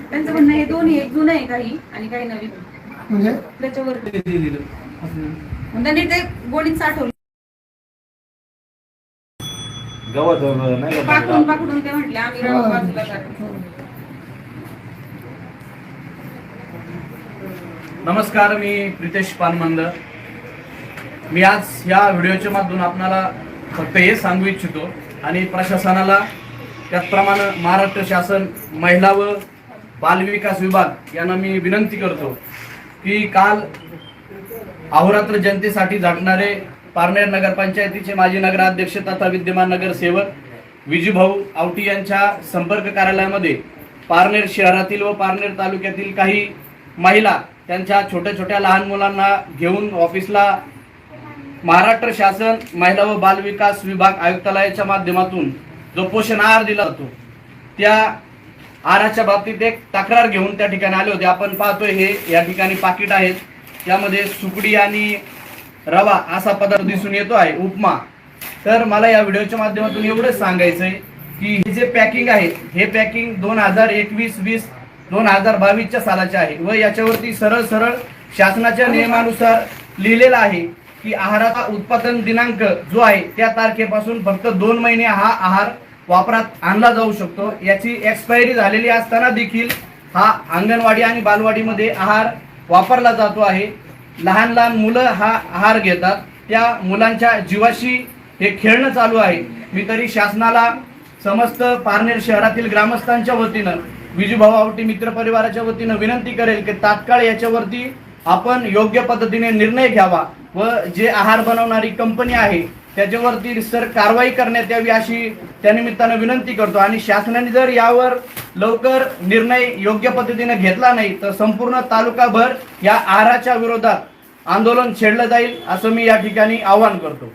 त्यांचं म्हणणं हे दोन्ही एक जुनं आहे काही आणि काही नवीन म्हणजे त्याच्यावर त्यांनी ते गोणीत साठवलं पाकडून पाकडून ते म्हटले आम्ही बाजूला करायचं. नमस्कार, मी प्रितेश पानमंद. मी आज या व्हिडिओच्या माध्यमातून आपणाला फक्त हे सांगू इच्छितो आणि प्रशासनाला त्याचप्रमाणे महाराष्ट्र शासन महिला व बालविकास विभाग यांना मी विनंती करतो की काल अहोरात्र जनतेसाठी झटणारे पारनेर नगरपंचायतीचे माजी नगराध्यक्ष तथा विद्यमान नगरसेवक विजूभाऊ आवटी यांच्या संपर्क कार्यालयामध्ये पारनेर शहरातील व पारनेर तालुक्यातील काही महिला त्यांच्या छोट्या छोट्या लहान मुलांना घेऊन ऑफिसला महाराष्ट्र शासन महिला व बालविकास विभाग आयुक्तालयाच्या माध्यमातून जो पोषण आहार दिला जातो त्या आहाराच्या बाबतीत एक तक्रार घेऊन त्या ठिकाणी आले होते. आपण पाहतोय हे या ठिकाणी पाकिट आहेत, त्यामध्ये सुकडी आणि रवा असा पदार्थ दिसून येतो आहे, उपमा. तर मला या व्हिडिओच्या माध्यमातून एवढंच सांगायचंय की हे जे पॅकिंग आहे हे पॅकिंग 2021-20 2022च्या सालाचे आहे व याच्यावरती सरळ सरळ शासनाच्या नियमानुसार लिहिलेलं आहे की आहाराचा उत्पादन दिनांक जो आहे त्या तारखेपासून फक्त 2 महिने हा आहार वापरात आणला जाऊ शकतो. याची एक्सपायरी झालेली असताना देखील हा अंगणवाडी आणि बालवाडीमध्ये आहार वापरला जातो आहे. लहान लहान मुलं हा आहार घेतात, त्या मुलांच्या जीवाशी हे खेळणं चालू आहे. मी तरी शासनाला समस्त पारनेर शहरातील ग्रामस्थांच्या वतीनं विजूभाऊ आवटी मित्र परिवाराच्या वतीनं विनंती करेल की तात्काळ याच्यावरती आपण योग्य पद्धतीने निर्णय घ्यावा व जे आहार बनवणारी कंपनी आहे त्याच्यावरती सर कारवाई करण्यात यावी अशी त्यानिमित्तानं विनंती करतो. आणि शासनाने जर यावर लवकर निर्णय योग्य पद्धतीने घेतला नाही तर संपूर्ण तालुकाभर या आहाराच्या विरोधात आंदोलन छेडलं जाईल असं मी या ठिकाणी आवाहन करतो.